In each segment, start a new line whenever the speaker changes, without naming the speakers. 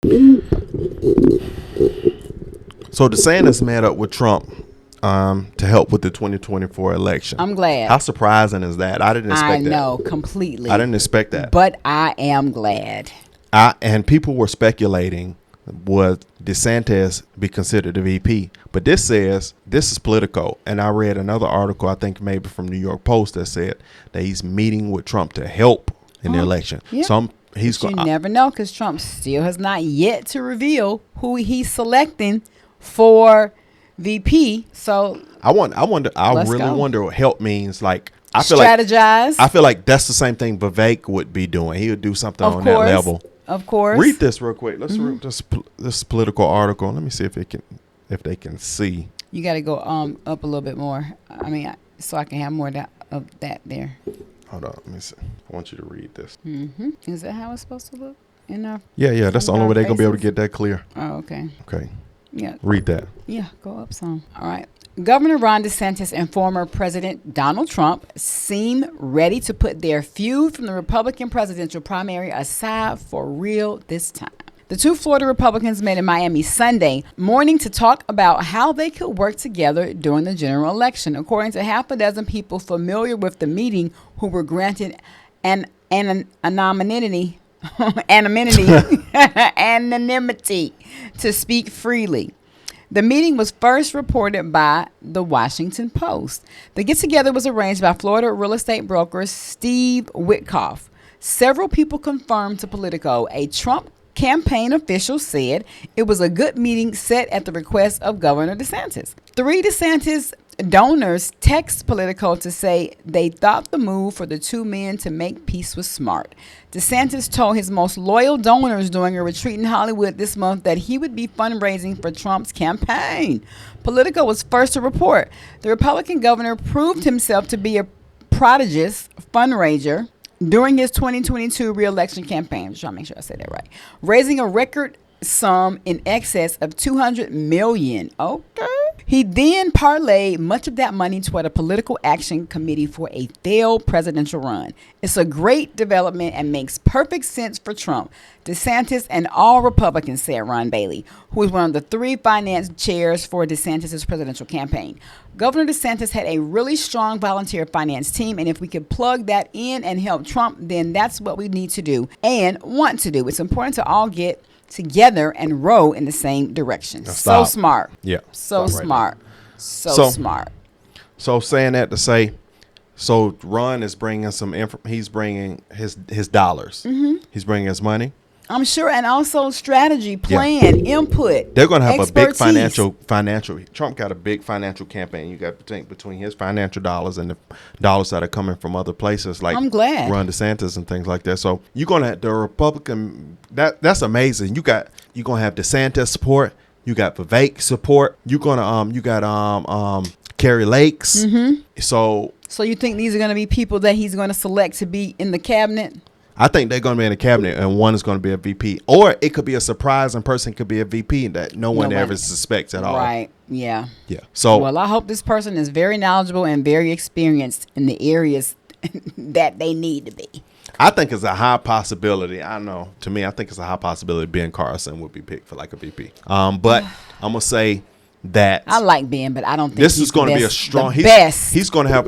So DeSantis met up with Trump to help with the 2024 election.
I'm glad.
How surprising is that? I didn't expect that.
I know, completely.
I didn't expect that.
But I am glad.
And people were speculating, would DeSantis be considered the VP? But this says this is political. And I read another article, I think maybe from New York Post, that said that he's meeting with Trump to help in the election.
Yeah.
So he's going.
You never know, because Trump still has not yet to reveal who he's selecting for VP. So
I really wonder what help means. Like, I feel
strategize.
I feel like that's the same thing Vivek would be doing. He would do something on that level.
Of course.
Read this real quick. Let's read this political article. Let me see if they can see.
You got to go up a little bit more. I mean, so I can have more of that there.
Hold on. Let me see. I want you to read this.
Is that how it's supposed to look?
Yeah. That's the only way they're going to be able to get that clear.
Oh, okay.
Okay.
Yeah.
Read that.
Yeah, go up some. All right. Governor Ron DeSantis and former President Donald Trump seem ready to put their feud from the Republican presidential primary aside for real this time. The two Florida Republicans met in Miami Sunday morning to talk about how they could work together during the general election, according to half a dozen people familiar with the meeting who were granted anonymity to speak freely. The meeting was first reported by the Washington Post. The get-together was arranged by Florida real estate broker Steve Witkoff. Several people confirmed to Politico. A Trump campaign official said it was a good meeting set at the request of Governor DeSantis. 3 DeSantis donors text Politico to say they thought the move for the two men to make peace was smart. DeSantis told his most loyal donors during a retreat in Hollywood this month that he would be fundraising for Trump's campaign. Politico was first to report. The Republican governor proved himself to be a prodigious fundraiser during his 2022 re-election campaign. I'm just trying to make sure I say that right. Raising a record sum in excess of $200 million. Okay. He then parlayed much of that money toward a political action committee for a failed presidential run. It's a great development and makes perfect sense for Trump, DeSantis, and all Republicans, said Ron Bailey, who is one of the 3 finance chairs for DeSantis' presidential campaign. Governor DeSantis had a really strong volunteer finance team, and if we could plug that in and help Trump, then that's what we need to do and want to do. It's important to all get together and row in the same direction. So smart.
Yeah.
So smart. So smart.
So saying that to say, so Ron is bringing he's bringing his dollars. He's bringing his money.
I'm sure, and also strategy, plan, input.
They're going to have
expertise.
a big financial. Trump got a big financial campaign. You got to think between his financial dollars and the dollars that are coming from other places like
I'm glad.
Ron DeSantis and things like that. So you're going to have the Republican. That's amazing. You're going to have DeSantis support. You got Vivek support. You're going to you got Carrie Lakes. So
you think these are going to be people that he's going to select to be in the cabinet?
I think they're going to be in the cabinet and one is going to be a VP. Or it could be a surprising person could be a VP that no one ever suspects at all.
Right. Yeah.
Yeah. So,
well, I hope this person is very knowledgeable and very experienced in the areas that they need to be.
I think it's a high possibility. I don't know. To me, I think it's a high possibility Ben Carson would be picked for like a VP. But I'm going to say that
I like Ben, but I don't think
this is going to be a strong. He's going to have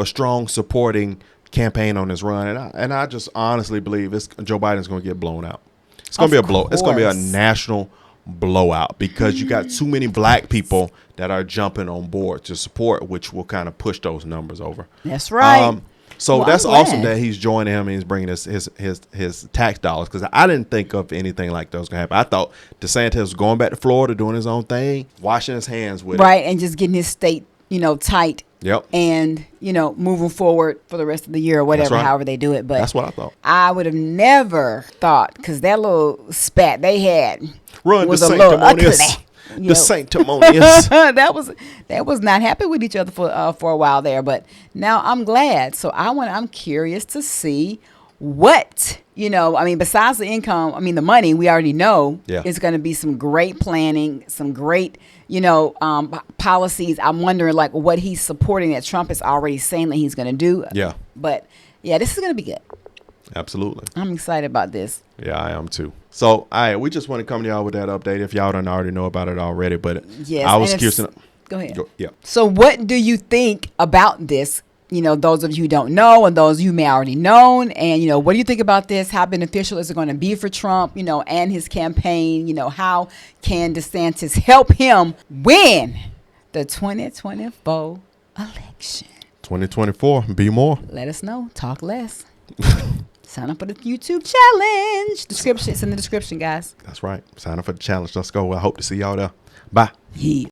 a strong supporting campaign on his run, and I just honestly believe Joe Biden's going to get blown out. It's going to be a blow. It's going to be a national blowout because you got too many black people that are jumping on board to support, which will kind of push those numbers over.
That's right.
So that's awesome that he's joining him and he's bringing his tax dollars, because I didn't think of anything like that was going to happen. I thought DeSantis was going back to Florida, doing his own thing, washing his hands with it.
Right, and just getting his state, tight.
Yep.
And, moving forward for the rest of the year or whatever, however they do it. But
that's what I thought.
I would have never thought, because that little spat they had was
the
a little ugly.
The sanctimonious.
that was not happy with each other for a while there, but now I'm glad. So I'm curious to see what besides the income, the money we already know is going to be some great planning, some great policies. I'm wondering what he's supporting that Trump is already saying that he's going to do.
Yeah.
But yeah, this is going to be good.
Absolutely.
I'm excited about this.
Yeah, I am too. So, all right, we just want to come to y'all with that update if y'all don't already know about it already. But
yes,
I was curious.
Go ahead.
Yeah.
So what do you think about this? You know, those of you who don't know and those you may already known. And, you know, what do you think about this? How beneficial is it going to be for Trump, you know, and his campaign? You know, how can DeSantis help him win the 2024 election?
2024, be more.
Let us know. Talk less. Sign up for the YouTube challenge. Description. It's in the description, guys.
That's right. Sign up for the challenge. Let's go. I hope to see y'all there. Bye.
Yeah.